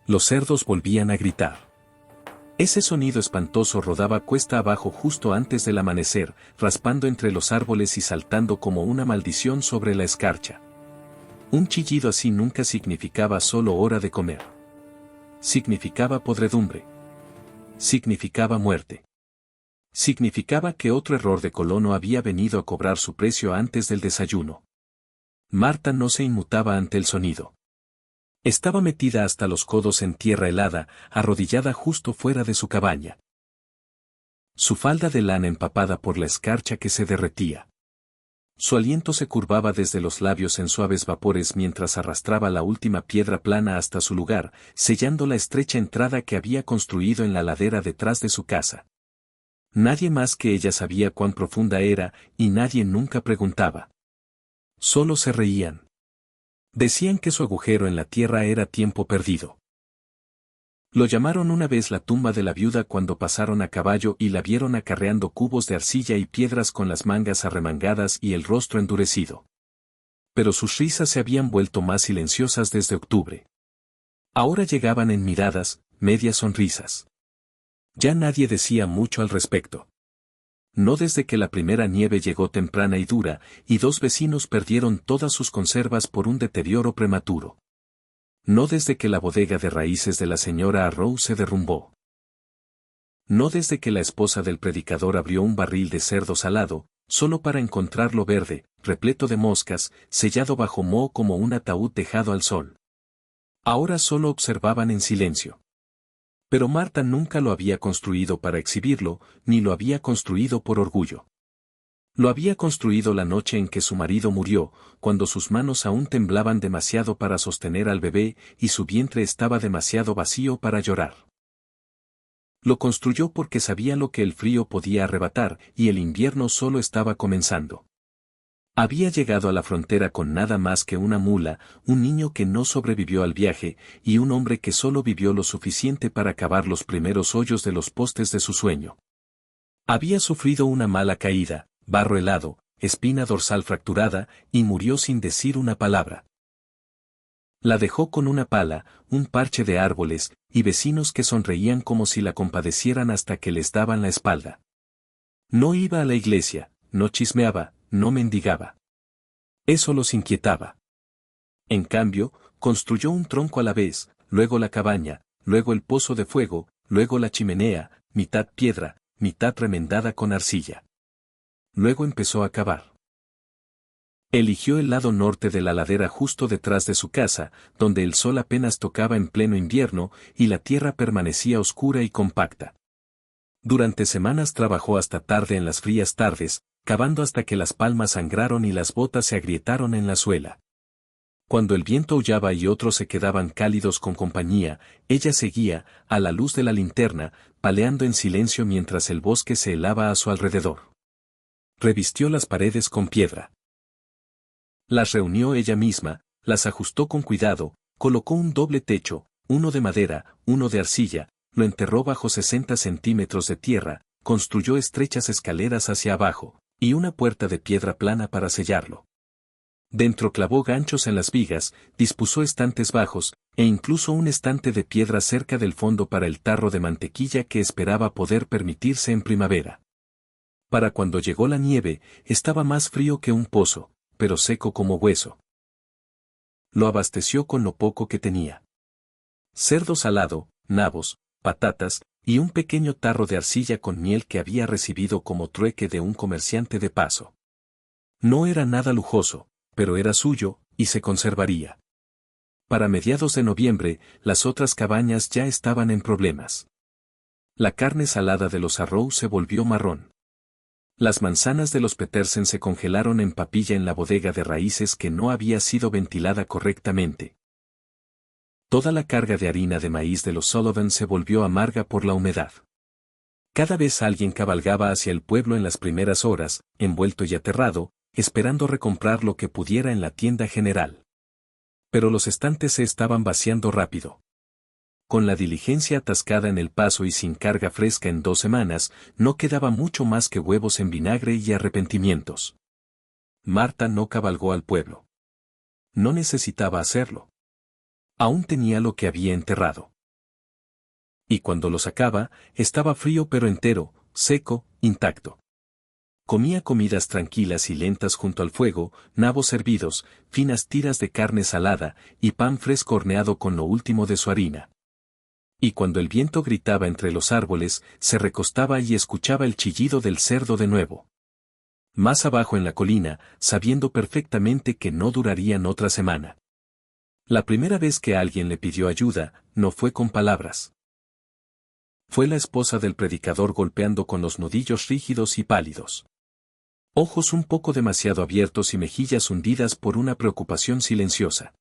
Los cerdos volvían a gritar. Ese sonido espantoso rodaba cuesta abajo justo antes del amanecer, raspando entre los árboles y saltando como una maldición sobre la escarcha. Un chillido así nunca significaba solo hora de comer. Significaba podredumbre. Significaba muerte. Significaba que otro error de colono había venido a cobrar su precio antes del desayuno. Marta no se inmutaba ante el sonido. Estaba metida hasta los codos en tierra helada, arrodillada justo fuera de su cabaña. Su falda de lana empapada por la escarcha que se derretía. Su aliento se curvaba desde los labios en suaves vapores mientras arrastraba la última piedra plana hasta su lugar, sellando la estrecha entrada que había construido en la ladera detrás de su casa. Nadie más que ella sabía cuán profunda era, y nadie nunca preguntaba. Solo se reían. Decían que su agujero en la tierra era tiempo perdido. Lo llamaron una vez la tumba de la viuda cuando pasaron a caballo y la vieron acarreando cubos de arcilla y piedras con las mangas arremangadas y el rostro endurecido. Pero sus risas se habían vuelto más silenciosas desde octubre. Ahora llegaban en miradas, medias sonrisas. Ya nadie decía mucho al respecto. No desde que la primera nieve llegó temprana y dura, y 2 vecinos perdieron todas sus conservas por un deterioro prematuro. No desde que la bodega de raíces de la señora Arrow se derrumbó. No desde que la esposa del predicador abrió un barril de cerdo salado, solo para encontrarlo verde, repleto de moscas, sellado bajo moho como un ataúd dejado al sol. Ahora solo observaban en silencio. Pero Marta nunca lo había construido para exhibirlo, ni lo había construido por orgullo. Lo había construido la noche en que su marido murió, cuando sus manos aún temblaban demasiado para sostener al bebé y su vientre estaba demasiado vacío para llorar. Lo construyó porque sabía lo que el frío podía arrebatar y el invierno solo estaba comenzando. Había llegado a la frontera con nada más que una mula, un niño que no sobrevivió al viaje, y un hombre que solo vivió lo suficiente para cavar los primeros hoyos de los postes de su sueño. Había sufrido una mala caída, barro helado, espina dorsal fracturada, y murió sin decir una palabra. La dejó con una pala, un parche de árboles, y vecinos que sonreían como si la compadecieran hasta que les daban la espalda. No iba a la iglesia, no chismeaba, no mendigaba. Eso los inquietaba. En cambio, construyó un tronco a la vez, luego la cabaña, luego el pozo de fuego, luego la chimenea, mitad piedra, mitad remendada con arcilla. Luego empezó a cavar. Eligió el lado norte de la ladera justo detrás de su casa, donde el sol apenas tocaba en pleno invierno y la tierra permanecía oscura y compacta. Durante semanas trabajó hasta tarde en las frías tardes, cavando hasta que las palmas sangraron y las botas se agrietaron en la suela. Cuando el viento aullaba y otros se quedaban cálidos con compañía, ella seguía, a la luz de la linterna, paleando en silencio mientras el bosque se helaba a su alrededor. Revistió las paredes con piedra. Las reunió ella misma, las ajustó con cuidado, colocó un doble techo, uno de madera, uno de arcilla, lo enterró bajo 60 centímetros de tierra, construyó estrechas escaleras hacia abajo, y una puerta de piedra plana para sellarlo. Dentro clavó ganchos en las vigas, dispuso estantes bajos, e incluso un estante de piedra cerca del fondo para el tarro de mantequilla que esperaba poder permitirse en primavera. Para cuando llegó la nieve, estaba más frío que un pozo, pero seco como hueso. Lo abasteció con lo poco que tenía. Cerdo salado, nabos, patatas, y un pequeño tarro de arcilla con miel que había recibido como trueque de un comerciante de paso. No era nada lujoso, pero era suyo, y se conservaría. Para mediados de noviembre, las otras cabañas ya estaban en problemas. La carne salada de los Arrow se volvió marrón. Las manzanas de los Petersen se congelaron en papilla en la bodega de raíces que no había sido ventilada correctamente. Toda la carga de harina de maíz de los Sullivan se volvió amarga por la humedad. Cada vez alguien cabalgaba hacia el pueblo en las primeras horas, envuelto y aterrado, esperando recomprar lo que pudiera en la tienda general. Pero los estantes se estaban vaciando rápido. Con la diligencia atascada en el paso y sin carga fresca en 2 semanas, no quedaba mucho más que huevos en vinagre y arrepentimientos. Marta no cabalgó al pueblo. No necesitaba hacerlo. Aún tenía lo que había enterrado. Y cuando lo sacaba, estaba frío pero entero, seco, intacto. Comía comidas tranquilas y lentas junto al fuego, nabos hervidos, finas tiras de carne salada, y pan fresco horneado con lo último de su harina. Y cuando el viento gritaba entre los árboles, se recostaba y escuchaba el chillido del cerdo de nuevo. Más abajo en la colina, sabiendo perfectamente que no durarían otra semana. La primera vez que alguien le pidió ayuda, no fue con palabras. Fue la esposa del predicador golpeando con los nudillos rígidos y pálidos. Ojos un poco demasiado abiertos y mejillas hundidas por una preocupación silenciosa.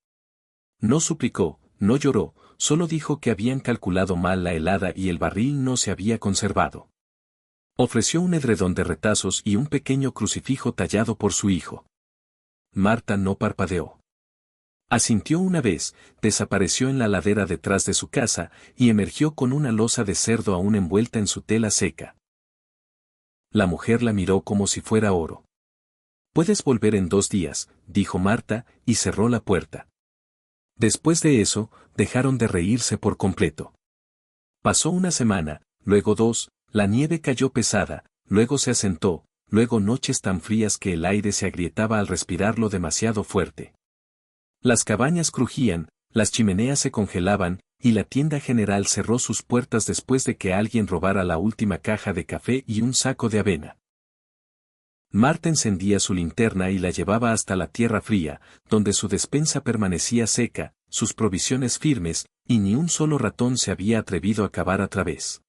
No suplicó, no lloró, solo dijo que habían calculado mal la helada y el barril no se había conservado. Ofreció un edredón de retazos y un pequeño crucifijo tallado por su hijo. Marta no parpadeó. Asintió una vez, desapareció en la ladera detrás de su casa y emergió con una losa de cerdo aún envuelta en su tela seca. La mujer la miró como si fuera oro. «Puedes volver en 2 días», dijo Marta, y cerró la puerta. Después de eso, dejaron de reírse por completo. Pasó una semana, luego 2, la nieve cayó pesada, luego se asentó, luego noches tan frías que el aire se agrietaba al respirarlo demasiado fuerte. Las cabañas crujían, las chimeneas se congelaban, y la tienda general cerró sus puertas después de que alguien robara la última caja de café y un saco de avena. Marta encendía su linterna y la llevaba hasta la tierra fría, donde su despensa permanecía seca, sus provisiones firmes, y ni un solo ratón se había atrevido a cavar a través.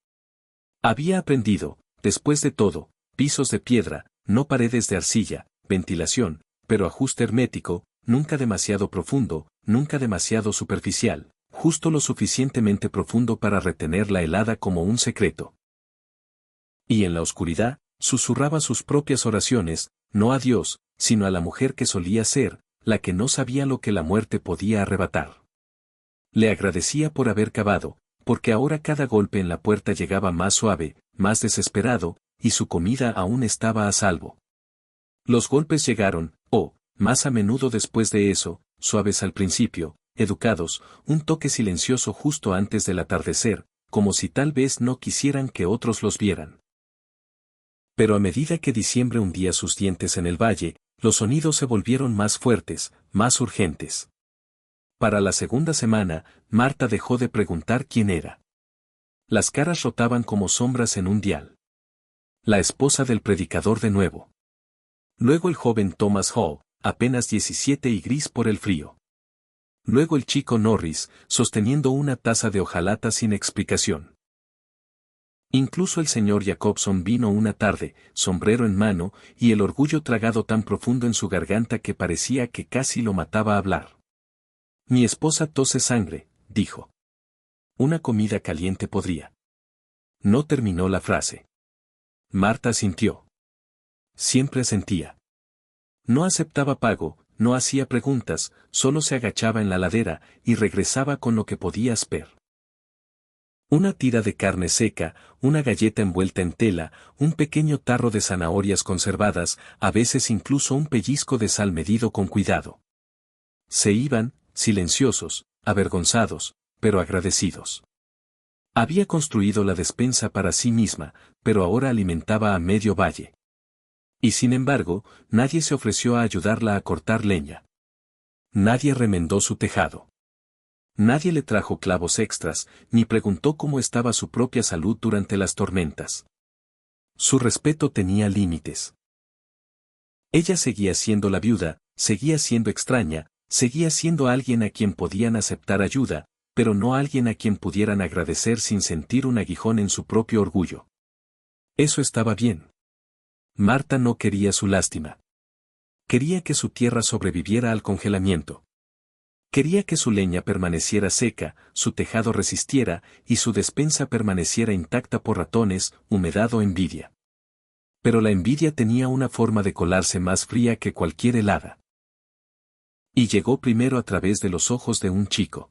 Había aprendido, después de todo, pisos de piedra, no paredes de arcilla, ventilación, pero ajuste hermético, nunca demasiado profundo, nunca demasiado superficial, justo lo suficientemente profundo para retener la helada como un secreto. Y en la oscuridad, susurraba sus propias oraciones, no a Dios, sino a la mujer que solía ser, la que no sabía lo que la muerte podía arrebatar. Le agradecía por haber cavado, porque ahora cada golpe en la puerta llegaba más suave, más desesperado, y su comida aún estaba a salvo. Los golpes llegaron, más a menudo después de eso, suaves al principio, educados, un toque silencioso justo antes del atardecer, como si tal vez no quisieran que otros los vieran. Pero a medida que diciembre hundía sus dientes en el valle, los sonidos se volvieron más fuertes, más urgentes. Para la segunda semana, Marta dejó de preguntar quién era. Las caras rotaban como sombras en un dial. La esposa del predicador de nuevo. Luego el joven Thomas Hall, apenas 17 y gris por el frío. Luego el chico Norris, sosteniendo una taza de hojalata sin explicación. Incluso el señor Jacobson vino una tarde, sombrero en mano, y el orgullo tragado tan profundo en su garganta que parecía que casi lo mataba a hablar. «Mi esposa tose sangre», dijo. «Una comida caliente podría». No terminó la frase. Marta asintió. Siempre asentía. No aceptaba pago, no hacía preguntas, solo se agachaba en la ladera y regresaba con lo que podía ver. Una tira de carne seca, una galleta envuelta en tela, un pequeño tarro de zanahorias conservadas, a veces incluso un pellizco de sal medido con cuidado. Se iban, silenciosos, avergonzados, pero agradecidos. Había construido la despensa para sí misma, pero ahora alimentaba a medio valle. Y sin embargo, nadie se ofreció a ayudarla a cortar leña. Nadie remendó su tejado. Nadie le trajo clavos extras, ni preguntó cómo estaba su propia salud durante las tormentas. Su respeto tenía límites. Ella seguía siendo la viuda, seguía siendo extraña, seguía siendo alguien a quien podían aceptar ayuda, pero no alguien a quien pudieran agradecer sin sentir un aguijón en su propio orgullo. Eso estaba bien. Marta no quería su lástima. Quería que su tierra sobreviviera al congelamiento. Quería que su leña permaneciera seca, su tejado resistiera, y su despensa permaneciera intacta por ratones, humedad o envidia. Pero la envidia tenía una forma de colarse más fría que cualquier helada. Y llegó primero a través de los ojos de un chico.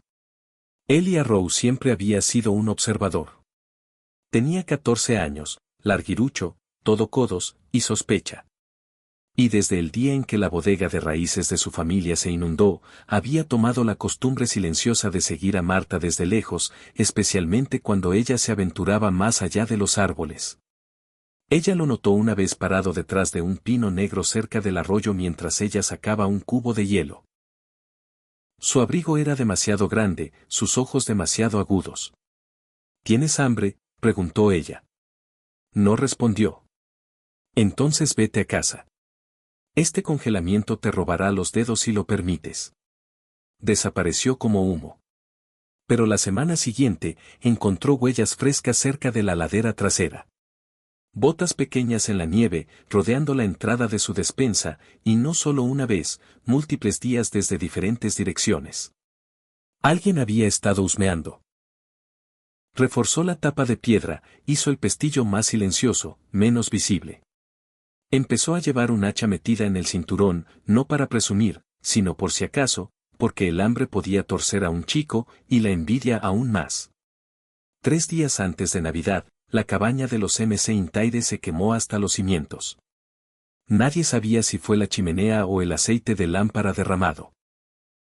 Elia Rowe siempre había sido un observador. Tenía 14 años, larguirucho, todo codos, y sospecha. Y desde el día en que la bodega de raíces de su familia se inundó, había tomado la costumbre silenciosa de seguir a Marta desde lejos, especialmente cuando ella se aventuraba más allá de los árboles. Ella lo notó una vez parado detrás de un pino negro cerca del arroyo mientras ella sacaba un cubo de hielo. Su abrigo era demasiado grande, sus ojos demasiado agudos. ¿Tienes hambre?, preguntó ella. No respondió. Entonces vete a casa. Este congelamiento te robará los dedos si lo permites. Desapareció como humo. Pero la semana siguiente, encontró huellas frescas cerca de la ladera trasera. Botas pequeñas en la nieve, rodeando la entrada de su despensa, y no solo una vez, múltiples días desde diferentes direcciones. Alguien había estado husmeando. Reforzó la tapa de piedra, hizo el pestillo más silencioso, menos visible. Empezó a llevar un hacha metida en el cinturón, no para presumir, sino por si acaso, porque el hambre podía torcer a un chico, y la envidia aún más. 3 días antes de Navidad, la cabaña de los MC Intaire se quemó hasta los cimientos. Nadie sabía si fue la chimenea o el aceite de lámpara derramado.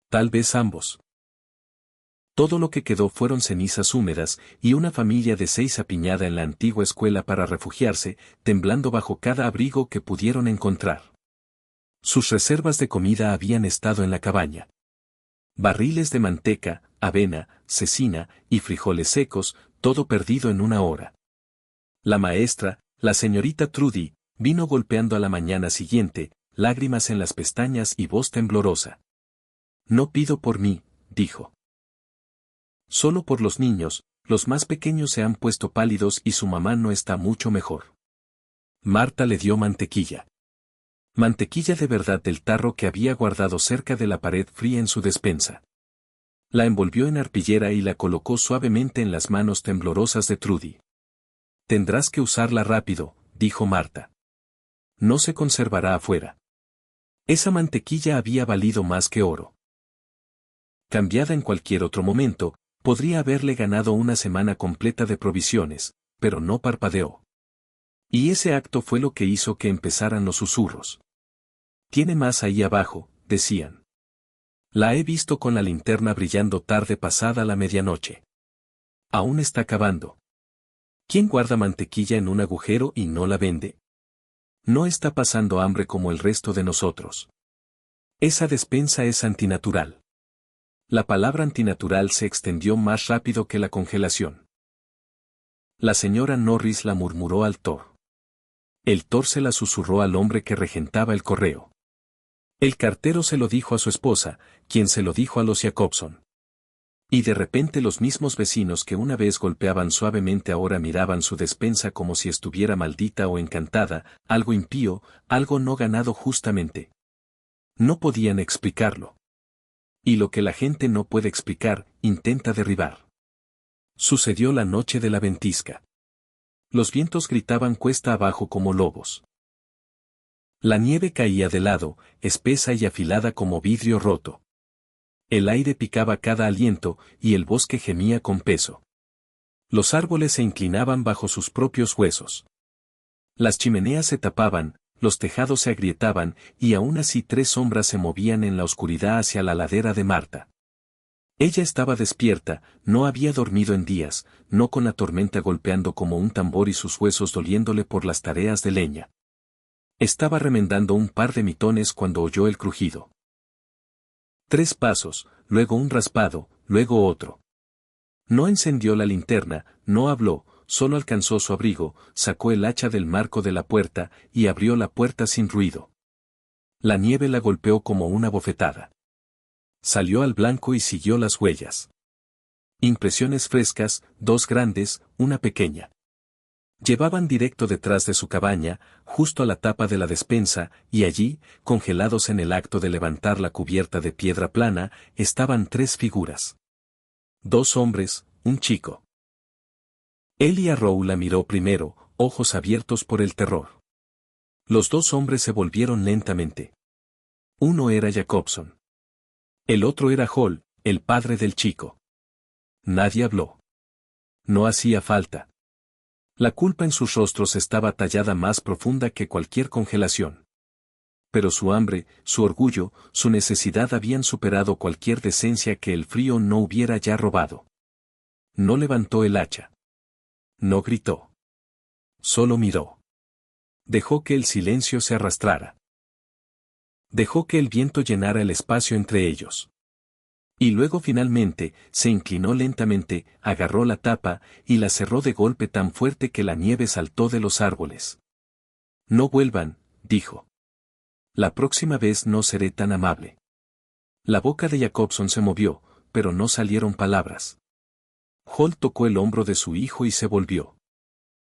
Tal vez ambos. Todo lo que quedó fueron cenizas húmedas y una familia de 6 apiñada en la antigua escuela para refugiarse, temblando bajo cada abrigo que pudieron encontrar. Sus reservas de comida habían estado en la cabaña. Barriles de manteca, avena, cecina y frijoles secos, todo perdido en una hora. La maestra, la señorita Trudy, vino golpeando a la mañana siguiente, lágrimas en las pestañas y voz temblorosa. No pido por mí, dijo. Solo por los niños, los más pequeños se han puesto pálidos y su mamá no está mucho mejor. Marta le dio mantequilla. Mantequilla de verdad del tarro que había guardado cerca de la pared fría en su despensa. La envolvió en arpillera y la colocó suavemente en las manos temblorosas de Trudy. Tendrás que usarla rápido, dijo Marta. No se conservará afuera. Esa mantequilla había valido más que oro. Cambiada en cualquier otro momento, podría haberle ganado una semana completa de provisiones, pero no parpadeó. Y ese acto fue lo que hizo que empezaran los susurros. Tiene más ahí abajo, decían. La he visto con la linterna brillando tarde pasada la medianoche. Aún está cavando. ¿Quién guarda mantequilla en un agujero y no la vende? No está pasando hambre como el resto de nosotros. Esa despensa es antinatural. La palabra antinatural se extendió más rápido que la congelación. La señora Norris la murmuró al Thor. El Thor se la susurró al hombre que regentaba el correo. El cartero se lo dijo a su esposa, quien se lo dijo a los Jacobson. Y de repente los mismos vecinos que una vez golpeaban suavemente ahora miraban su despensa como si estuviera maldita o encantada, algo impío, algo no ganado justamente. No podían explicarlo. Y lo que la gente no puede explicar, intenta derribar. Sucedió la noche de la ventisca. Los vientos gritaban cuesta abajo como lobos. La nieve caía de lado, espesa y afilada como vidrio roto. El aire picaba cada aliento, y el bosque gemía con peso. Los árboles se inclinaban bajo sus propios huesos. Las chimeneas se tapaban, los tejados se agrietaban, y aún así 3 sombras se movían en la oscuridad hacia la ladera de Marta. Ella estaba despierta, no había dormido en días, no con la tormenta golpeando como un tambor y sus huesos doliéndole por las tareas de leña. Estaba remendando un par de mitones cuando oyó el crujido. 3 pasos, luego un raspado, luego otro. No encendió la linterna, no habló, solo alcanzó su abrigo, sacó el hacha del marco de la puerta y abrió la puerta sin ruido. La nieve la golpeó como una bofetada. Salió al blanco y siguió las huellas. Impresiones frescas, 2 grandes, una pequeña. Llevaban directo detrás de su cabaña, justo a la tapa de la despensa, y allí, congelados en el acto de levantar la cubierta de piedra plana, estaban 3 figuras. 2 hombres, un chico. Elia Rowe la miró primero, ojos abiertos por el terror. Los 2 hombres se volvieron lentamente. Uno era Jacobson. El otro era Hall, el padre del chico. Nadie habló. No hacía falta. La culpa en sus rostros estaba tallada más profunda que cualquier congelación. pero su hambre, su orgullo, su necesidad habían superado cualquier decencia que el frío no hubiera ya robado. No levantó el hacha. No gritó. Solo miró. Dejó que el silencio se arrastrara. Dejó que el viento llenara el espacio entre ellos. Y luego finalmente, se inclinó lentamente, agarró la tapa, y la cerró de golpe tan fuerte que la nieve saltó de los árboles. No vuelvan, dijo. La próxima vez no seré tan amable. La boca de Jacobson se movió, pero no salieron palabras. Holt tocó el hombro de su hijo y se volvió.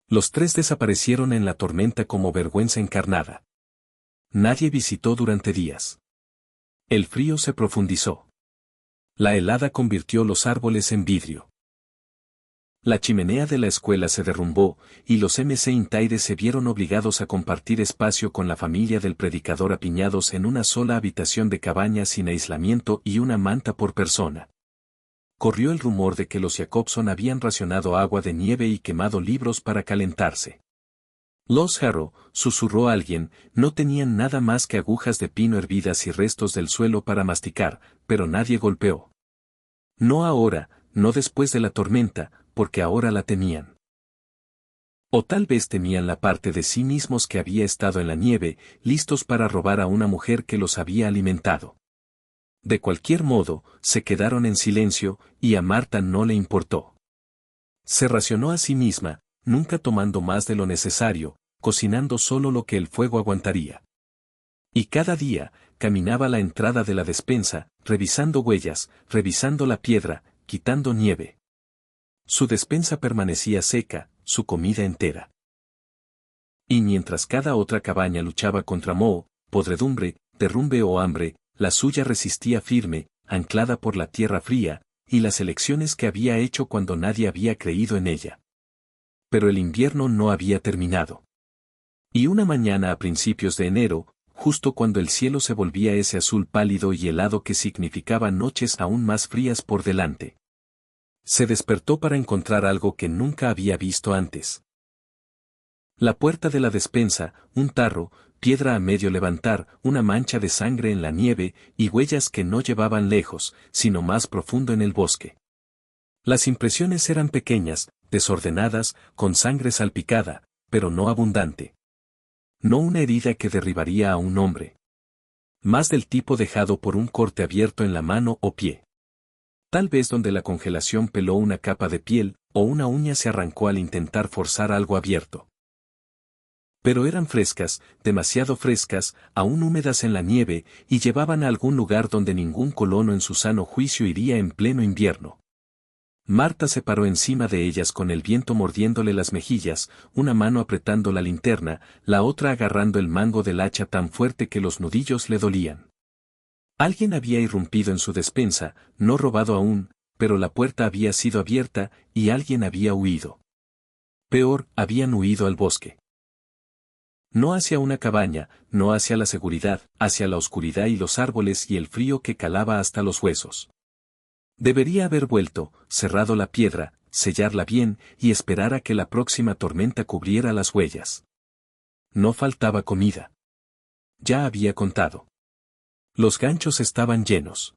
Los tres desaparecieron en la tormenta como vergüenza encarnada. Nadie visitó durante días. El frío se profundizó. La helada convirtió los árboles en vidrio. La chimenea de la escuela se derrumbó, y los MC Intaires se vieron obligados a compartir espacio con la familia del predicador apiñados en una sola habitación de cabaña sin aislamiento y una manta por persona. Corrió el rumor de que los Jacobson habían racionado agua de nieve y quemado libros para calentarse. Los Harrow, susurró alguien, no tenían nada más que agujas de pino hervidas y restos del suelo para masticar, pero nadie golpeó. No ahora, no después de la tormenta, porque ahora la temían. O tal vez temían la parte de sí mismos que había estado en la nieve, listos para robar a una mujer que los había alimentado. De cualquier modo, se quedaron en silencio, y a Marta no le importó. Se racionó a sí misma, nunca tomando más de lo necesario, cocinando solo lo que el fuego aguantaría. Y cada día, caminaba a la entrada de la despensa, revisando huellas, revisando la piedra, quitando nieve. Su despensa permanecía seca, su comida entera. Y mientras cada otra cabaña luchaba contra moho, podredumbre, derrumbe o hambre, la suya resistía firme, anclada por la tierra fría, y las elecciones que había hecho cuando nadie había creído en ella. Pero el invierno no había terminado. Y una mañana a principios de enero, justo cuando el cielo se volvía ese azul pálido y helado que significaba noches aún más frías por delante, se despertó para encontrar algo que nunca había visto antes. La puerta de la despensa, un tarro, piedra a medio levantar, una mancha de sangre en la nieve, y huellas que no llevaban lejos, sino más profundo en el bosque. Las impresiones eran pequeñas, desordenadas, con sangre salpicada, pero no abundante. No una herida que derribaría a un hombre. Más del tipo dejado por un corte abierto en la mano o pie. Tal vez donde la congelación peló una capa de piel, o una uña se arrancó al intentar forzar algo abierto. Pero eran frescas, demasiado frescas, aún húmedas en la nieve, y llevaban a algún lugar donde ningún colono en su sano juicio iría en pleno invierno. Marta se paró encima de ellas con el viento mordiéndole las mejillas, una mano apretando la linterna, la otra agarrando el mango del hacha tan fuerte que los nudillos le dolían. Alguien había irrumpido en su despensa, no robado aún, pero la puerta había sido abierta, y alguien había huido. Peor, habían huido al bosque. No hacia una cabaña, no hacia la seguridad, hacia la oscuridad y los árboles y el frío que calaba hasta los huesos. Debería haber vuelto, cerrado la piedra, sellarla bien, y esperar a que la próxima tormenta cubriera las huellas. No faltaba comida. Ya había contado. Los ganchos estaban llenos.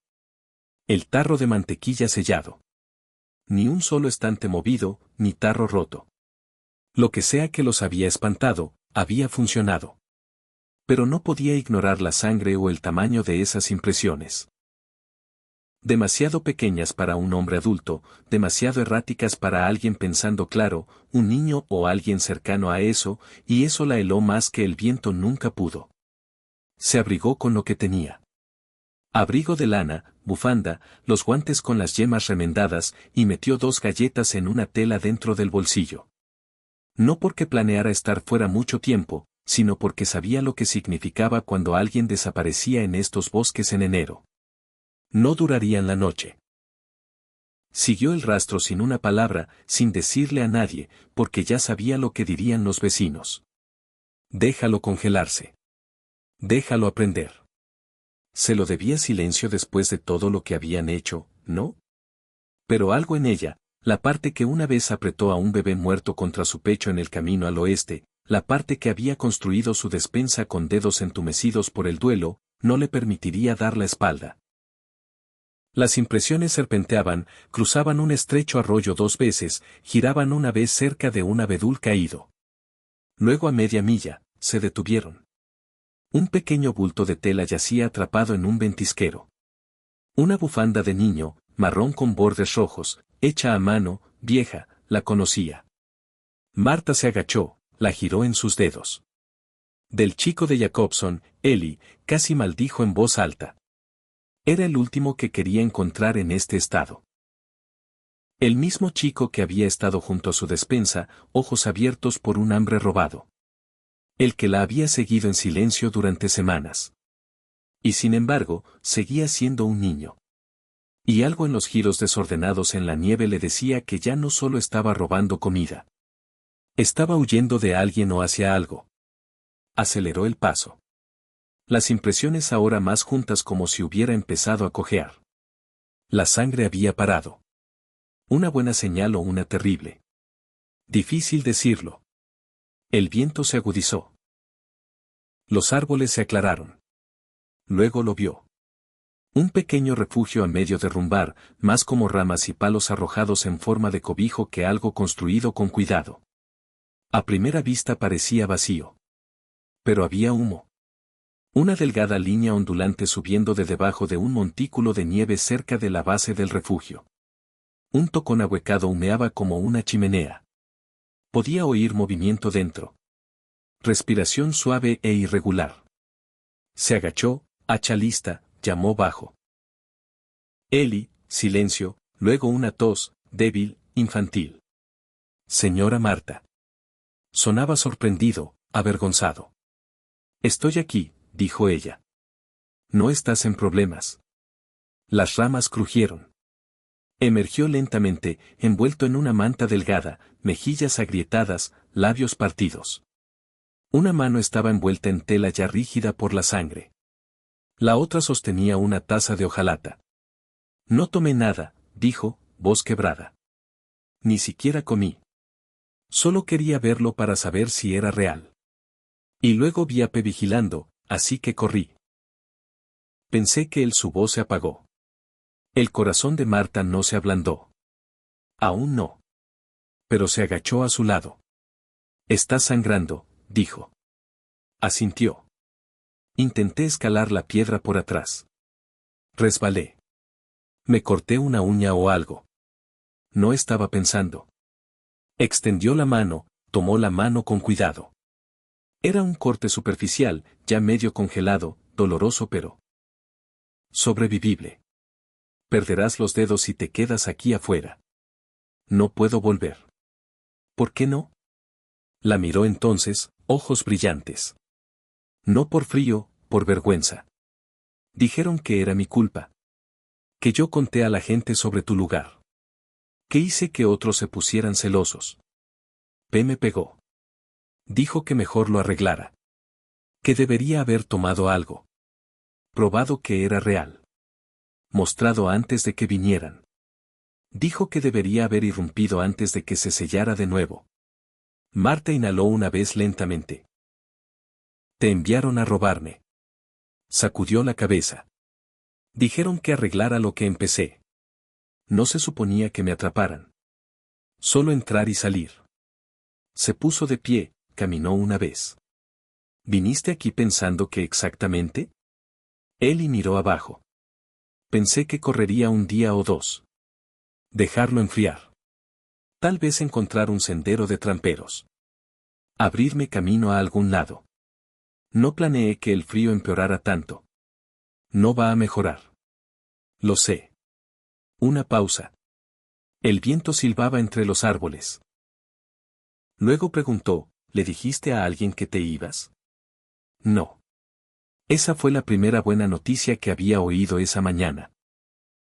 El tarro de mantequilla sellado. Ni un solo estante movido, ni tarro roto. Lo que sea que los había espantado, había funcionado. Pero no podía ignorar la sangre o el tamaño de esas impresiones. Demasiado pequeñas para un hombre adulto, demasiado erráticas para alguien pensando claro, un niño o alguien cercano a eso, y eso la heló más que el viento nunca pudo. Se abrigó con lo que tenía. Abrigo de lana, bufanda, los guantes con las yemas remendadas, y metió 2 galletas en una tela dentro del bolsillo. No porque planeara estar fuera mucho tiempo, sino porque sabía lo que significaba cuando alguien desaparecía en estos bosques en enero. No durarían la noche. Siguió el rastro sin una palabra, sin decirle a nadie, porque ya sabía lo que dirían los vecinos. Déjalo congelarse. Déjalo aprender. Se lo debía silencio después de todo lo que habían hecho, ¿no? Pero algo en ella, la parte que una vez apretó a un bebé muerto contra su pecho en el camino al oeste, la parte que había construido su despensa con dedos entumecidos por el duelo, no le permitiría dar la espalda. Las impresiones serpenteaban, cruzaban un estrecho arroyo 2 veces, giraban una vez cerca de un abedul caído. Luego a media milla, se detuvieron. Un pequeño bulto de tela yacía atrapado en un ventisquero. Una bufanda de niño, marrón con bordes rojos, hecha a mano, vieja, la conocía. Marta se agachó, la giró en sus dedos. Del chico de Jacobson, Eli, casi maldijo en voz alta. Era el último que quería encontrar en este estado. El mismo chico que había estado junto a su despensa, ojos abiertos por un hambre robado. El que la había seguido en silencio durante semanas. Y sin embargo, seguía siendo un niño. Y algo en los giros desordenados en la nieve le decía que ya no solo estaba robando comida. Estaba huyendo de alguien o hacia algo. Aceleró el paso. Las impresiones ahora más juntas como si hubiera empezado a cojear. La sangre había parado. Una buena señal o una terrible. Difícil decirlo. El viento se agudizó. Los árboles se aclararon. Luego lo vio. Un pequeño refugio a medio derrumbar, más como ramas y palos arrojados en forma de cobijo que algo construido con cuidado. A primera vista parecía vacío. Pero había humo. Una delgada línea ondulante subiendo de debajo de un montículo de nieve cerca de la base del refugio. Un tocón ahuecado humeaba como una chimenea. Podía oír movimiento dentro. Respiración suave e irregular. Se agachó, hacha lista, llamó bajo. Eli, silencio, luego una tos, débil, infantil. Señora Marta. Sonaba sorprendido, avergonzado. Estoy aquí, dijo ella. No estás en problemas. Las ramas crujieron. Emergió lentamente, envuelto en una manta delgada, mejillas agrietadas, labios partidos. Una mano estaba envuelta en tela ya rígida por la sangre. La otra sostenía una taza de hojalata. No tomé nada, dijo, voz quebrada. Ni siquiera comí. Solo quería verlo para saber si era real. Y luego vi a P vigilando, así que corrí. Pensé que su voz se apagó. El corazón de Marta no se ablandó. Aún no. Pero se agachó a su lado. Está sangrando, dijo. Asintió. Intenté escalar la piedra por atrás. Resbalé. Me corté una uña o algo. No estaba pensando. Extendió la mano, tomó la mano con cuidado. Era un corte superficial, ya medio congelado, doloroso pero sobrevivible. Perderás los dedos si te quedas aquí afuera. No puedo volver. ¿Por qué no? La miró entonces, ojos brillantes. No por frío, por vergüenza. Dijeron que era mi culpa. Que yo conté a la gente sobre tu lugar. Que hice que otros se pusieran celosos. P me pegó. Dijo que mejor lo arreglara. Que debería haber tomado algo. Probado que era real. Mostrado antes de que vinieran. Dijo que debería haber irrumpido antes de que se sellara de nuevo. Marta inhaló una vez lentamente. Te enviaron a robarme. Sacudió la cabeza. Dijeron que arreglara lo que empecé. No se suponía que me atraparan. Solo entrar y salir. Se puso de pie, caminó una vez. ¿Viniste aquí pensando que exactamente? Eli miró abajo. Pensé que correría un día o dos. Dejarlo enfriar. Tal vez encontrar un sendero de tramperos. Abrirme camino a algún lado. No planeé que el frío empeorara tanto. No va a mejorar. Lo sé. Una pausa. El viento silbaba entre los árboles. Luego preguntó, ¿le dijiste a alguien que te ibas? No. Esa fue la primera buena noticia que había oído esa mañana.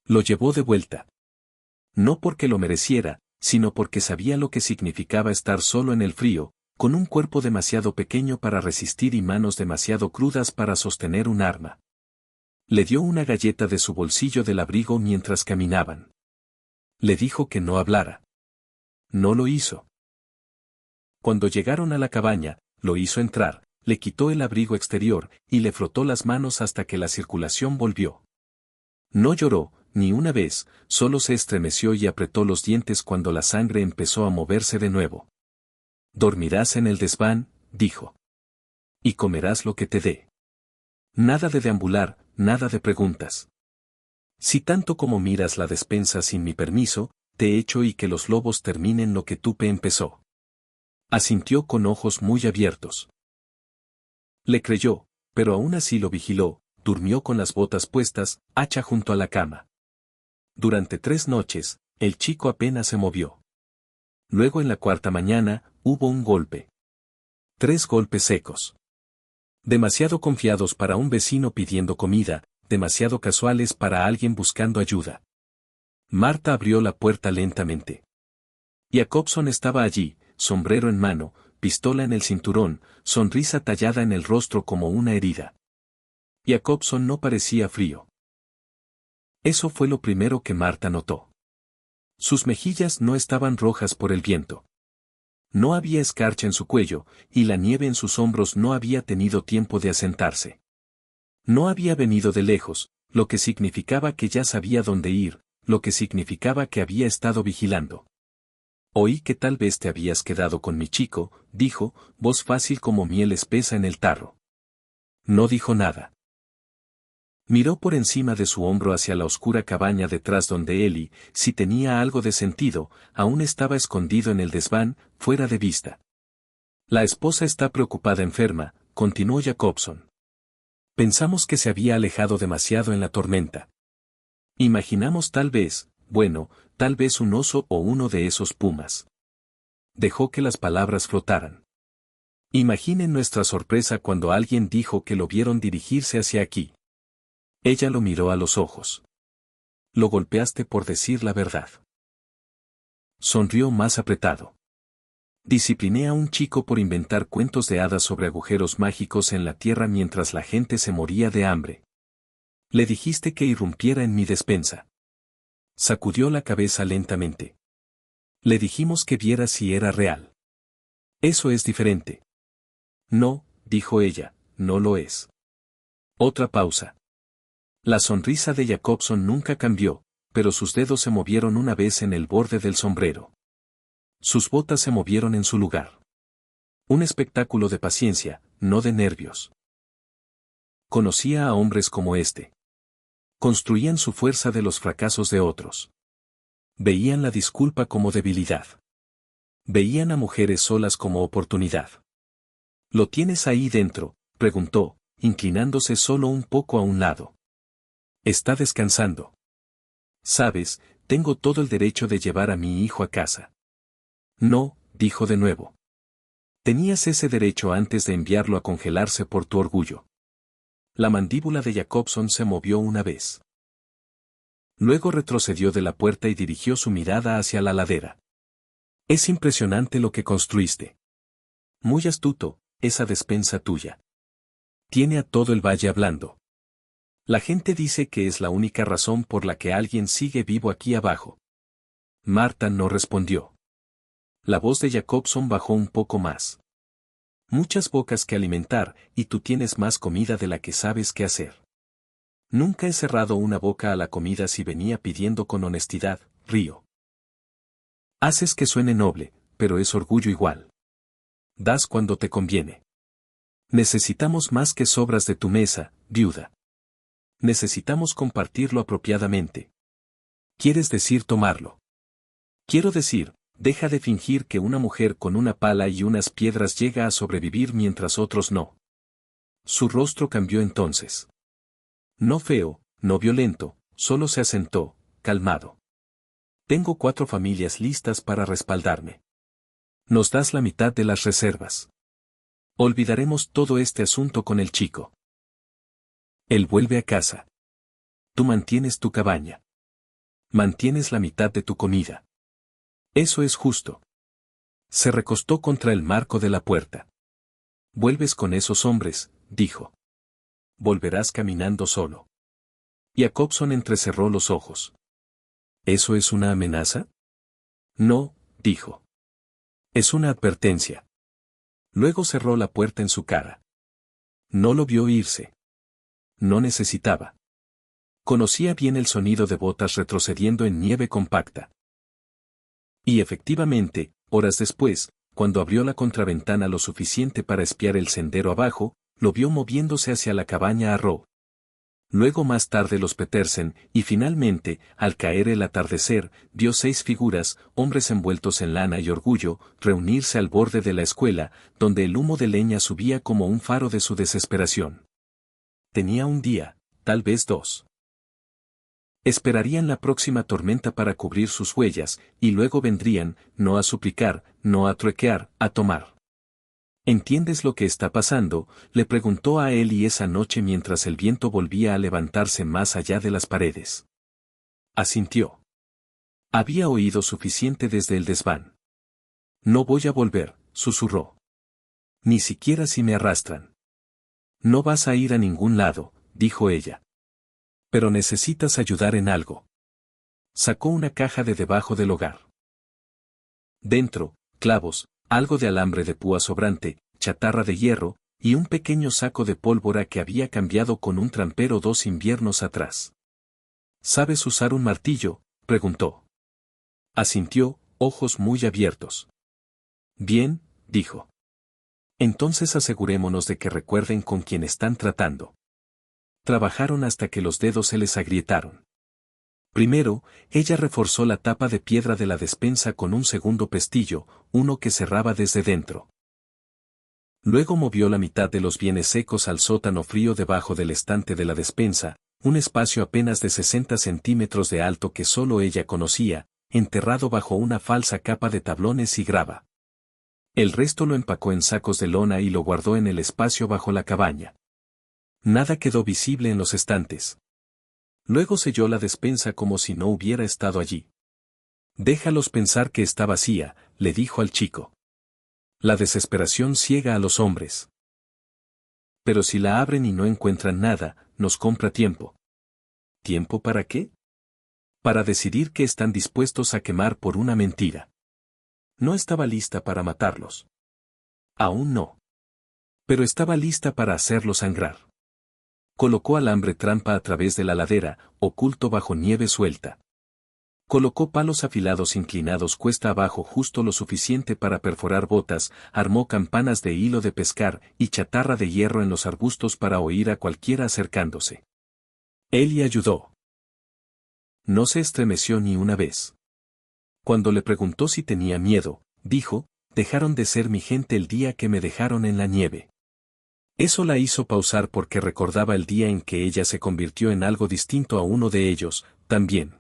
Lo llevó de vuelta. No porque lo mereciera, sino porque sabía lo que significaba estar solo en el frío, con un cuerpo demasiado pequeño para resistir y manos demasiado crudas para sostener un arma. Le dio una galleta de su bolsillo del abrigo mientras caminaban. Le dijo que no hablara. No lo hizo. Cuando llegaron a la cabaña, lo hizo entrar, le quitó el abrigo exterior y le frotó las manos hasta que la circulación volvió. No lloró, ni una vez, solo se estremeció y apretó los dientes cuando la sangre empezó a moverse de nuevo. «Dormirás en el desván», dijo. «Y comerás lo que te dé. Nada de deambular, nada de preguntas. Si tanto como miras la despensa sin mi permiso, te echo y que los lobos terminen lo que Tupe empezó». Asintió con ojos muy abiertos. Le creyó, pero aún así lo vigiló, durmió con las botas puestas, hacha junto a la cama. Durante 3 noches, el chico apenas se movió. Luego en la cuarta mañana, hubo un golpe. 3 golpes secos. Demasiado confiados para un vecino pidiendo comida, demasiado casuales para alguien buscando ayuda. Marta abrió la puerta lentamente. Jacobson estaba allí, sombrero en mano, pistola en el cinturón, sonrisa tallada en el rostro como una herida. Jacobson no parecía frío. Eso fue lo primero que Marta notó. Sus mejillas no estaban rojas por el viento. No había escarcha en su cuello, y la nieve en sus hombros no había tenido tiempo de asentarse. No había venido de lejos, lo que significaba que ya sabía dónde ir, lo que significaba que había estado vigilando. «Oí que tal vez te habías quedado con mi chico», dijo, voz fácil como miel espesa en el tarro. No dijo nada. Miró por encima de su hombro hacia la oscura cabaña detrás donde Eli, si tenía algo de sentido, aún estaba escondido en el desván, fuera de vista. «La esposa está preocupada enferma», continuó Jacobson. «Pensamos que se había alejado demasiado en la tormenta. Imaginamos tal vez un oso o uno de esos pumas». Dejó que las palabras flotaran. Imaginen nuestra sorpresa cuando alguien dijo que lo vieron dirigirse hacia aquí. Ella lo miró a los ojos. «Lo golpeaste por decir la verdad». Sonrió más apretado. «Discipliné a un chico por inventar cuentos de hadas sobre agujeros mágicos en la tierra mientras la gente se moría de hambre. Le dijiste que irrumpiera en mi despensa». Sacudió la cabeza lentamente. «Le dijimos que viera si era real». «Eso es diferente». «No», dijo ella, «no lo es». Otra pausa. La sonrisa de Jacobson nunca cambió, pero sus dedos se movieron una vez en el borde del sombrero. Sus botas se movieron en su lugar. Un espectáculo de paciencia, no de nervios. Conocía a hombres como este. Construían su fuerza de los fracasos de otros. Veían la disculpa como debilidad. Veían a mujeres solas como oportunidad. «¿Lo tienes ahí dentro?», preguntó, inclinándose solo un poco a un lado. «Está descansando. Sabes, tengo todo el derecho de llevar a mi hijo a casa». «No», dijo de nuevo. «Tenías ese derecho antes de enviarlo a congelarse por tu orgullo». La mandíbula de Jacobson se movió una vez. Luego retrocedió de la puerta y dirigió su mirada hacia la ladera. «Es impresionante lo que construiste. Muy astuto, esa despensa tuya. Tiene a todo el valle hablando. La gente dice que es la única razón por la que alguien sigue vivo aquí abajo». Marta no respondió. La voz de Jacobson bajó un poco más. «Muchas bocas que alimentar, y tú tienes más comida de la que sabes qué hacer. Nunca he cerrado una boca a la comida si venía pidiendo con honestidad», río. «Haces que suene noble, pero es orgullo igual. Das cuando te conviene. Necesitamos más que sobras de tu mesa, viuda. Necesitamos compartirlo apropiadamente». «¿Quieres decir tomarlo?». «Quiero decir, deja de fingir que una mujer con una pala y unas piedras llega a sobrevivir mientras otros no». Su rostro cambió entonces. No feo, no violento, solo se asentó, calmado. «Tengo 4 familias listas para respaldarme. Nos das la mitad de las reservas. Olvidaremos todo este asunto con el chico. Él vuelve a casa. Tú mantienes tu cabaña. Mantienes la mitad de tu comida. Eso es justo». Se recostó contra el marco de la puerta. «Vuelves con esos hombres», dijo. «Volverás caminando solo». Jacobson entrecerró los ojos. «¿Eso es una amenaza?». «No», dijo. «Es una advertencia. Luego cerró la puerta en su cara. No lo vio irse. No necesitaba. Conocía bien el sonido de botas retrocediendo en nieve compacta. Y efectivamente, horas después, cuando abrió la contraventana lo suficiente para espiar el sendero abajo, lo vio moviéndose hacia la cabaña a Ro. Luego más tarde los Petersen, y finalmente, al caer el atardecer, vio 6 figuras, hombres envueltos en lana y orgullo, reunirse al borde de la escuela, donde el humo de leña subía como un faro de su desesperación. Tenía un día, tal vez 2. Esperarían la próxima tormenta para cubrir sus huellas, y luego vendrían, no a suplicar, no a truequear, a tomar. ¿Entiendes lo que está pasando?, le preguntó a Ellie esa noche mientras el viento volvía a levantarse más allá de las paredes. Asintió. Había oído suficiente desde el desván. No voy a volver, susurró. Ni siquiera si me arrastran. No vas a ir a ningún lado, dijo ella. Pero necesitas ayudar en algo. Sacó una caja de debajo del hogar. Dentro, clavos, algo de alambre de púa sobrante, chatarra de hierro, y un pequeño saco de pólvora que había cambiado con un trampero 2 inviernos atrás. ¿Sabes usar un martillo?, preguntó. Asintió, ojos muy abiertos. Bien, dijo. Entonces asegurémonos de que recuerden con quién están tratando. Trabajaron hasta que los dedos se les agrietaron. Primero, ella reforzó la tapa de piedra de la despensa con un segundo pestillo, uno que cerraba desde dentro. Luego movió la mitad de los bienes secos al sótano frío debajo del estante de la despensa, un espacio apenas de 60 centímetros de alto que solo ella conocía, enterrado bajo una falsa capa de tablones y grava. El resto lo empacó en sacos de lona y lo guardó en el espacio bajo la cabaña. Nada quedó visible en los estantes. Luego selló la despensa como si no hubiera estado allí. Déjalos pensar que está vacía, le dijo al chico. La desesperación ciega a los hombres. Pero si la abren y no encuentran nada, nos compra tiempo. ¿Tiempo para qué? Para decidir que están dispuestos a quemar por una mentira. No estaba lista para matarlos. Aún no. Pero estaba lista para hacerlos sangrar. Colocó alambre trampa a través de la ladera, oculto bajo nieve suelta. Colocó palos afilados inclinados cuesta abajo justo lo suficiente para perforar botas, armó campanas de hilo de pescar y chatarra de hierro en los arbustos para oír a cualquiera acercándose. Ellie ayudó. No se estremeció ni una vez. Cuando le preguntó si tenía miedo, dijo, dejaron de ser mi gente el día que me dejaron en la nieve. Eso la hizo pausar porque recordaba el día en que ella se convirtió en algo distinto a uno de ellos, también.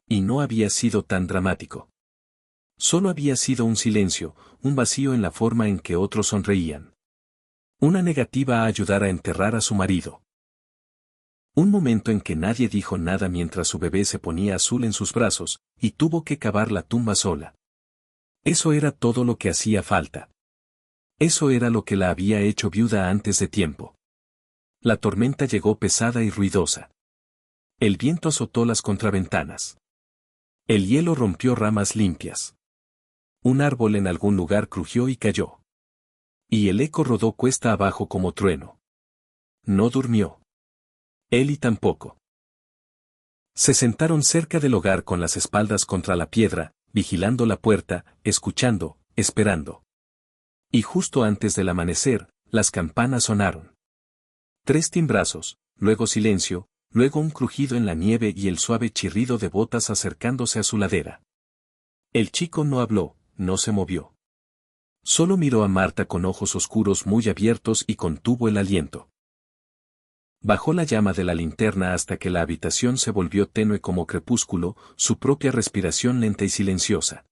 Y no había sido tan dramático. Solo había sido un silencio, un vacío en la forma en que otros sonreían. Una negativa a ayudar a enterrar a su marido. Un momento en que nadie dijo nada mientras su bebé se ponía azul en sus brazos, y tuvo que cavar la tumba sola. Eso era todo lo que hacía falta. Eso era lo que la había hecho viuda antes de tiempo. La tormenta llegó pesada y ruidosa. El viento azotó las contraventanas. El hielo rompió ramas limpias. Un árbol en algún lugar crujió y cayó. Y el eco rodó cuesta abajo como trueno. No durmió. Ellie tampoco. Se sentaron cerca del hogar con las espaldas contra la piedra, vigilando la puerta, escuchando, esperando. Y justo antes del amanecer, las campanas sonaron. 3 timbrazos, luego silencio, luego un crujido en la nieve y el suave chirrido de botas acercándose a su ladera. El chico no habló, no se movió. Solo miró a Marta con ojos oscuros muy abiertos y contuvo el aliento. Bajó la llama de la linterna hasta que la habitación se volvió tenue como crepúsculo, su propia respiración lenta y silenciosa.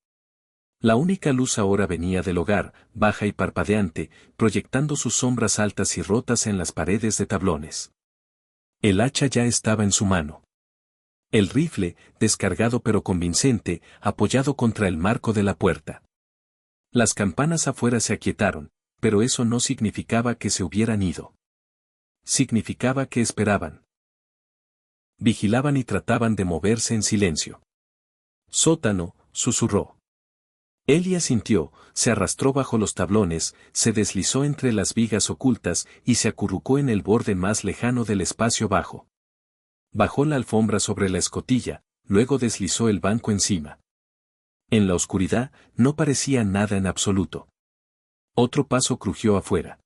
La única luz ahora venía del hogar, baja y parpadeante, proyectando sus sombras altas y rotas en las paredes de tablones. El hacha ya estaba en su mano. El rifle, descargado pero convincente, apoyado contra el marco de la puerta. Las campanas afuera se aquietaron, pero eso no significaba que se hubieran ido. Significaba que esperaban. Vigilaban y trataban de moverse en silencio. Sótano, susurró. Él asintió, se arrastró bajo los tablones, se deslizó entre las vigas ocultas y se acurrucó en el borde más lejano del espacio bajo. Bajó la alfombra sobre la escotilla, luego deslizó el banco encima. En la oscuridad, no parecía nada en absoluto. Otro paso crujió afuera.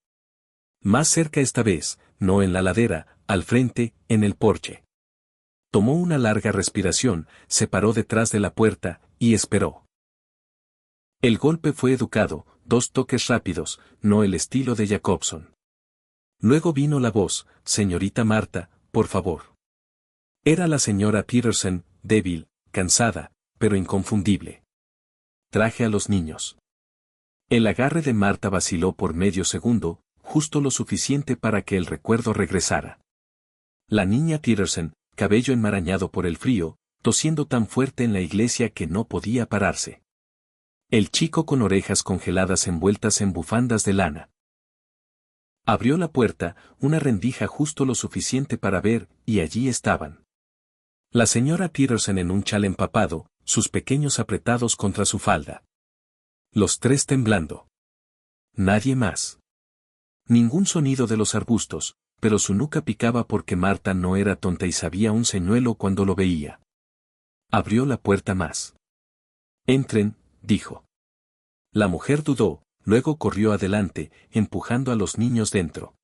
Más cerca esta vez, no en la ladera, al frente, en el porche. Tomó una larga respiración, se paró detrás de la puerta, y esperó. El golpe fue educado, 2 toques rápidos, no el estilo de Jacobson. Luego vino la voz, señorita Marta, por favor. Era la señora Peterson, débil, cansada, pero inconfundible. Traje a los niños. El agarre de Marta vaciló por medio segundo, justo lo suficiente para que el recuerdo regresara. La niña Peterson, cabello enmarañado por el frío, tosiendo tan fuerte en la iglesia que no podía pararse. El chico con orejas congeladas envueltas en bufandas de lana. Abrió la puerta, una rendija justo lo suficiente para ver, y allí estaban. La señora Peterson en un chal empapado, sus pequeños apretados contra su falda. Los 3 temblando. Nadie más. Ningún sonido de los arbustos, pero su nuca picaba porque Marta no era tonta y sabía un señuelo cuando lo veía. Abrió la puerta más. Entren, dijo. La mujer dudó, luego corrió adelante, empujando a los niños dentro.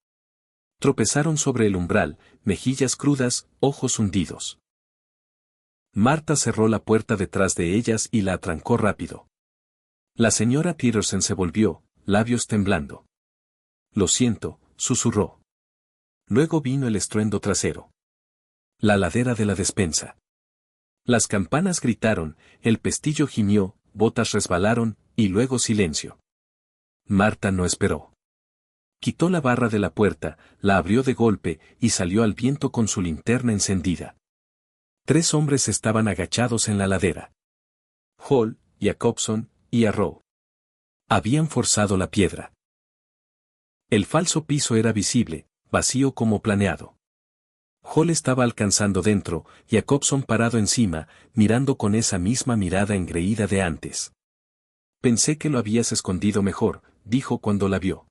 Tropezaron sobre el umbral, mejillas crudas, ojos hundidos. Marta cerró la puerta detrás de ellas y la atrancó rápido. La señora Peterson se volvió, labios temblando. Lo siento, susurró. Luego vino el estruendo trasero. La ladera de la despensa. Las campanas gritaron, el pestillo gimió, botas resbalaron, y luego silencio. Marta no esperó. Quitó la barra de la puerta, la abrió de golpe, y salió al viento con su linterna encendida. 3 hombres estaban agachados en la ladera. Hall, Jacobson, y Arrow. Habían forzado la piedra. El falso piso era visible, vacío como planeado. Hall estaba alcanzando dentro, Jacobson parado encima, mirando con esa misma mirada engreída de antes. Pensé que lo habías escondido mejor, dijo cuando la vio.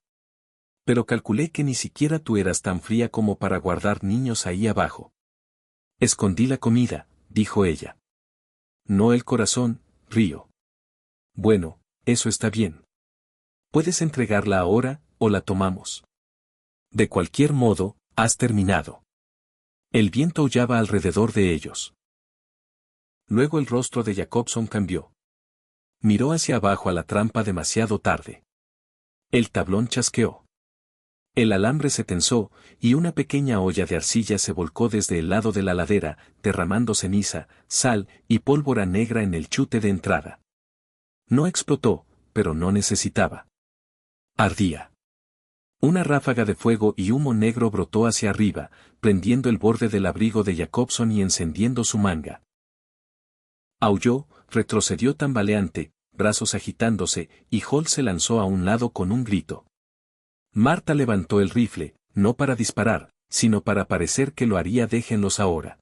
Pero calculé que ni siquiera tú eras tan fría como para guardar niños ahí abajo. Escondí la comida, dijo ella. No el corazón, río. Bueno, eso está bien. Puedes entregarla ahora, o la tomamos. De cualquier modo, has terminado. El viento aullaba alrededor de ellos. Luego el rostro de Jacobson cambió. Miró hacia abajo a la trampa demasiado tarde. El tablón chasqueó. El alambre se tensó, y una pequeña olla de arcilla se volcó desde el lado de la ladera, derramando ceniza, sal y pólvora negra en el chute de entrada. No explotó, pero no necesitaba. Ardía. Una ráfaga de fuego y humo negro brotó hacia arriba, prendiendo el borde del abrigo de Jacobson y encendiendo su manga. Aulló, retrocedió tambaleante, brazos agitándose, y Hall se lanzó a un lado con un grito. Marta levantó el rifle, no para disparar, sino para parecer que lo haría. Déjenlos ahora.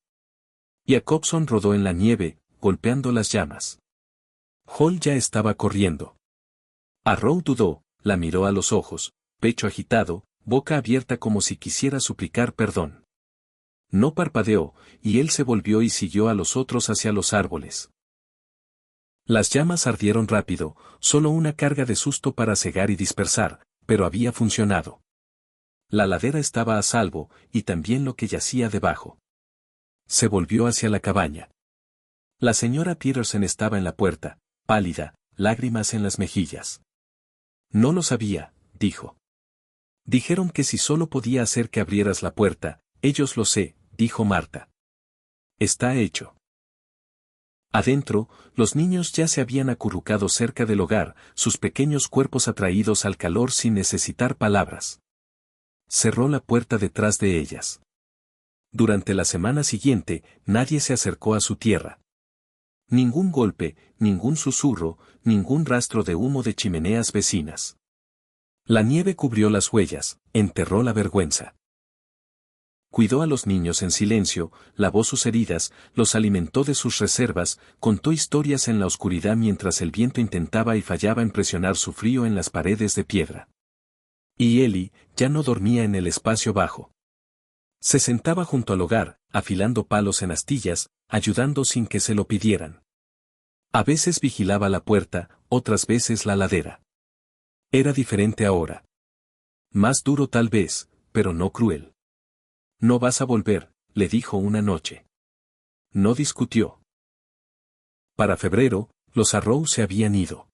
Jacobson rodó en la nieve, golpeando las llamas. Hall ya estaba corriendo. Arrow dudó, la miró a los ojos, pecho agitado, boca abierta como si quisiera suplicar perdón. No parpadeó, y él se volvió y siguió a los otros hacia los árboles. Las llamas ardieron rápido, solo una carga de susto para cegar y dispersar, pero había funcionado. La ladera estaba a salvo, y también lo que yacía debajo. Se volvió hacia la cabaña. La señora Peterson estaba en la puerta, pálida, lágrimas en las mejillas. No lo sabía, dijo. Dijeron que si solo podía hacer que abrieras la puerta, ellos lo sé, dijo Marta. Está hecho. Adentro, los niños ya se habían acurrucado cerca del hogar, sus pequeños cuerpos atraídos al calor sin necesitar palabras. Cerró la puerta detrás de ellas. Durante la semana siguiente, nadie se acercó a su tierra. Ningún golpe, ningún susurro, ningún rastro de humo de chimeneas vecinas. La nieve cubrió las huellas, enterró la vergüenza. Cuidó a los niños en silencio, lavó sus heridas, los alimentó de sus reservas, contó historias en la oscuridad mientras el viento intentaba y fallaba en presionar su frío en las paredes de piedra. Y Ellie ya no dormía en el espacio bajo. Se sentaba junto al hogar, afilando palos en astillas, ayudando sin que se lo pidieran. A veces vigilaba la puerta, otras veces la ladera. Era diferente ahora. Más duro tal vez, pero no cruel. No vas a volver, le dijo una noche. No discutió. Para febrero, los Arrow se habían ido.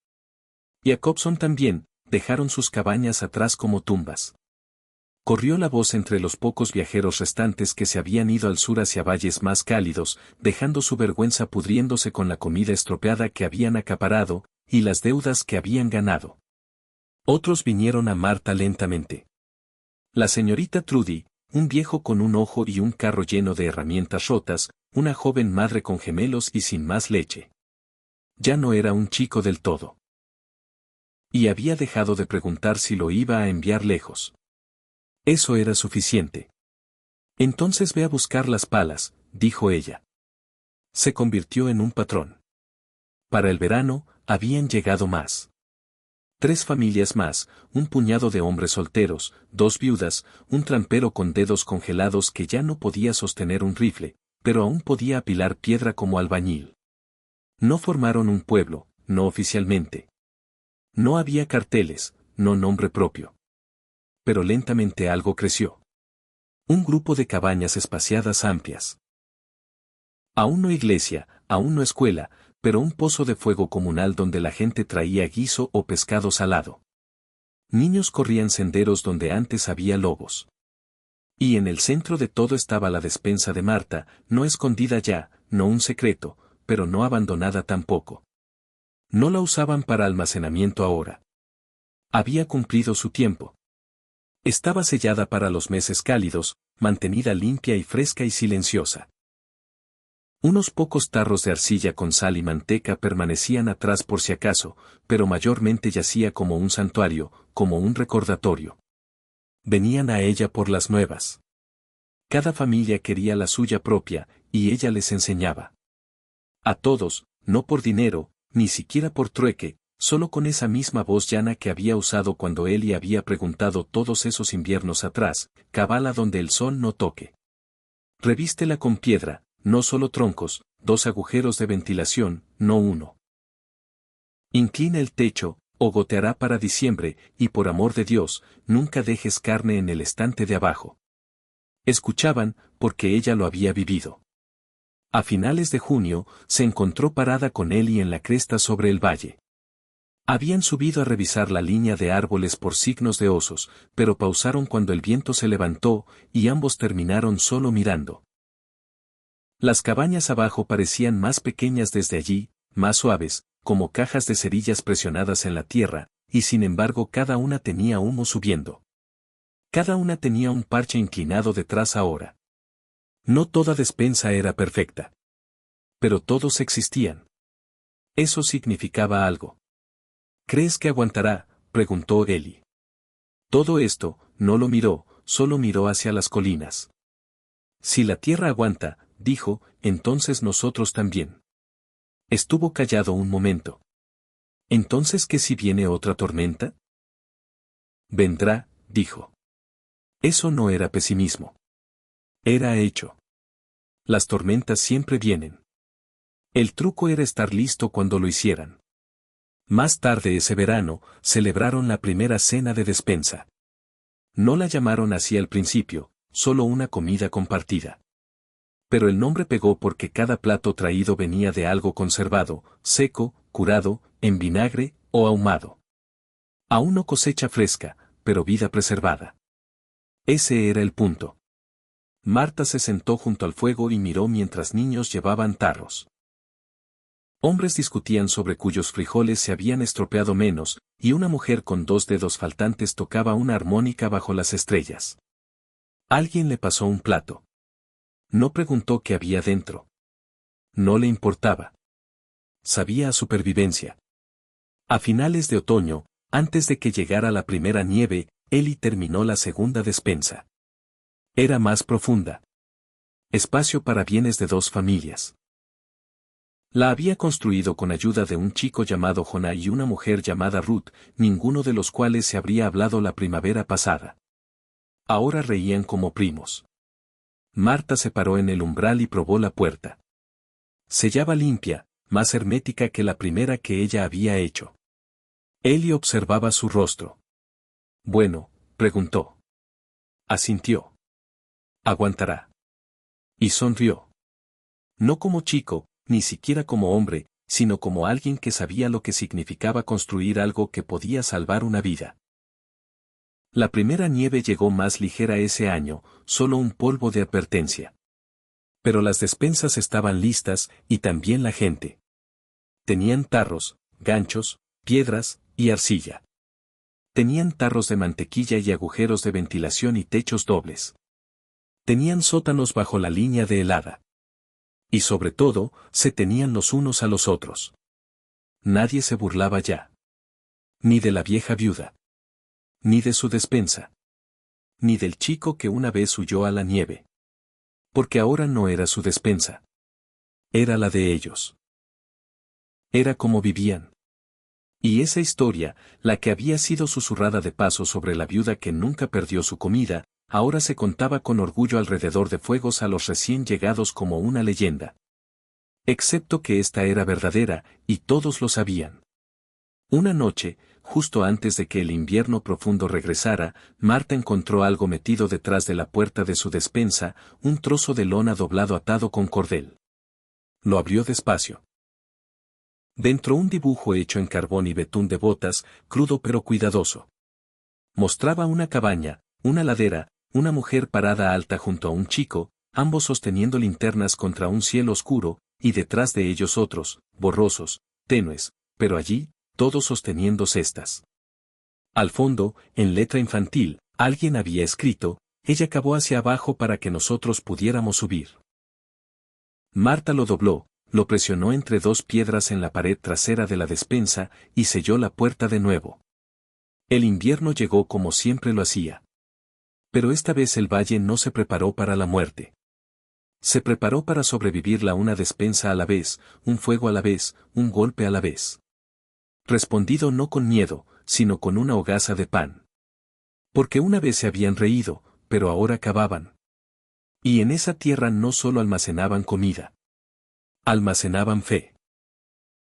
Jacobson también, dejaron sus cabañas atrás como tumbas. Corrió la voz entre los pocos viajeros restantes que se habían ido al sur hacia valles más cálidos, dejando su vergüenza pudriéndose con la comida estropeada que habían acaparado, y las deudas que habían ganado. Otros vinieron a Marta lentamente. La señorita Trudy, un viejo con un ojo y un carro lleno de herramientas rotas, una joven madre con gemelos y sin más leche. Ya no era un chico del todo. Y había dejado de preguntar si lo iba a enviar lejos. Eso era suficiente. Entonces ve a buscar las palas, dijo ella. Se convirtió en un patrón. Para el verano, habían llegado más. 3 familias más, un puñado de hombres solteros, 2 viudas, un trampero con dedos congelados que ya no podía sostener un rifle, pero aún podía apilar piedra como albañil. No formaron un pueblo, no oficialmente. No había carteles, no nombre propio. Pero lentamente algo creció. Un grupo de cabañas espaciadas amplias. Aún no iglesia, aún no escuela, pero un pozo de fuego comunal donde la gente traía guiso o pescado salado. Niños corrían senderos donde antes había lobos. Y en el centro de todo estaba la despensa de Marta, no escondida ya, no un secreto, pero no abandonada tampoco. No la usaban para almacenamiento ahora. Había cumplido su tiempo. Estaba sellada para los meses cálidos, mantenida limpia y fresca y silenciosa. Unos pocos tarros de arcilla con sal y manteca permanecían atrás por si acaso, pero mayormente yacía como un santuario, como un recordatorio. Venían a ella por las nuevas. Cada familia quería la suya propia, y ella les enseñaba. A todos, no por dinero, ni siquiera por trueque, solo con esa misma voz llana que había usado cuando Ellie había preguntado todos esos inviernos atrás, cavala donde el sol no toque. Revístela con piedra, no solo troncos, 2 agujeros de ventilación, no uno. Inclina el techo, o goteará para diciembre, y por amor de Dios, nunca dejes carne en el estante de abajo. Escuchaban, porque ella lo había vivido. A finales de junio, se encontró parada con Ellie en la cresta sobre el valle. Habían subido a revisar la línea de árboles por signos de osos, pero pausaron cuando el viento se levantó, y ambos terminaron solo mirando. Las cabañas abajo parecían más pequeñas desde allí, más suaves, como cajas de cerillas presionadas en la tierra, y sin embargo cada una tenía humo subiendo. Cada una tenía un parche inclinado detrás ahora. No toda despensa era perfecta. Pero todos existían. Eso significaba algo. ¿Crees que aguantará?, preguntó Ellie. Todo esto, no lo miró, solo miró hacia las colinas. Si la tierra aguanta, dijo, entonces nosotros también. Estuvo callado un momento. ¿Entonces qué si viene otra tormenta? Vendrá, dijo. Eso no era pesimismo. Era hecho. Las tormentas siempre vienen. El truco era estar listo cuando lo hicieran. Más tarde ese verano, celebraron la primera cena de despensa. No la llamaron así al principio, solo una comida compartida. Pero el nombre pegó porque cada plato traído venía de algo conservado, seco, curado, en vinagre, o ahumado. Aún no cosecha fresca, pero vida preservada. Ese era el punto. Marta se sentó junto al fuego y miró mientras niños llevaban tarros. Hombres discutían sobre cuyos frijoles se habían estropeado menos, y una mujer con 2 dedos faltantes tocaba una armónica bajo las estrellas. Alguien le pasó un plato. No preguntó qué había dentro. No le importaba. Sabía a supervivencia. A finales de otoño, antes de que llegara la primera nieve, Ellie terminó la segunda despensa. Era más profunda. Espacio para bienes de 2 familias. La había construido con ayuda de un chico llamado Jonah y una mujer llamada Ruth, ninguno de los cuales se habría hablado la primavera pasada. Ahora reían como primos. Marta se paró en el umbral y probó la puerta. Se hallaba limpia, más hermética que la primera que ella había hecho. Eli observaba su rostro. Bueno, preguntó. Asintió. Aguantará. Y sonrió. No como chico, ni siquiera como hombre, sino como alguien que sabía lo que significaba construir algo que podía salvar una vida. La primera nieve llegó más ligera ese año, solo un polvo de advertencia. Pero las despensas estaban listas, y también la gente. Tenían tarros, ganchos, piedras, y arcilla. Tenían tarros de mantequilla y agujeros de ventilación y techos dobles. Tenían sótanos bajo la línea de helada. Y sobre todo, se tenían los unos a los otros. Nadie se burlaba ya. Ni de la vieja viuda. Ni de su despensa. Ni del chico que una vez huyó a la nieve. Porque ahora no era su despensa. Era la de ellos. Era como vivían. Y esa historia, la que había sido susurrada de paso sobre la viuda que nunca perdió su comida, ahora se contaba con orgullo alrededor de fuegos a los recién llegados como una leyenda. Excepto que esta era verdadera, y todos lo sabían. Una noche, justo antes de que el invierno profundo regresara, Marta encontró algo metido detrás de la puerta de su despensa, un trozo de lona doblado atado con cordel. Lo abrió despacio. Dentro un dibujo hecho en carbón y betún de botas, crudo pero cuidadoso. Mostraba una cabaña, una ladera, una mujer parada alta junto a un chico, ambos sosteniendo linternas contra un cielo oscuro, y detrás de ellos otros, borrosos, tenues, pero allí, todos sosteniendo cestas. Al fondo, en letra infantil, alguien había escrito, ella cavó hacia abajo para que nosotros pudiéramos subir. Marta lo dobló, lo presionó entre 2 piedras en la pared trasera de la despensa, y selló la puerta de nuevo. El invierno llegó como siempre lo hacía. Pero esta vez el valle no se preparó para la muerte. Se preparó para sobrevivirla una despensa a la vez, un fuego a la vez, un golpe a la vez. Respondido no con miedo, sino con una hogaza de pan. Porque una vez se habían reído, pero ahora cavaban. Y en esa tierra no solo almacenaban comida. Almacenaban fe.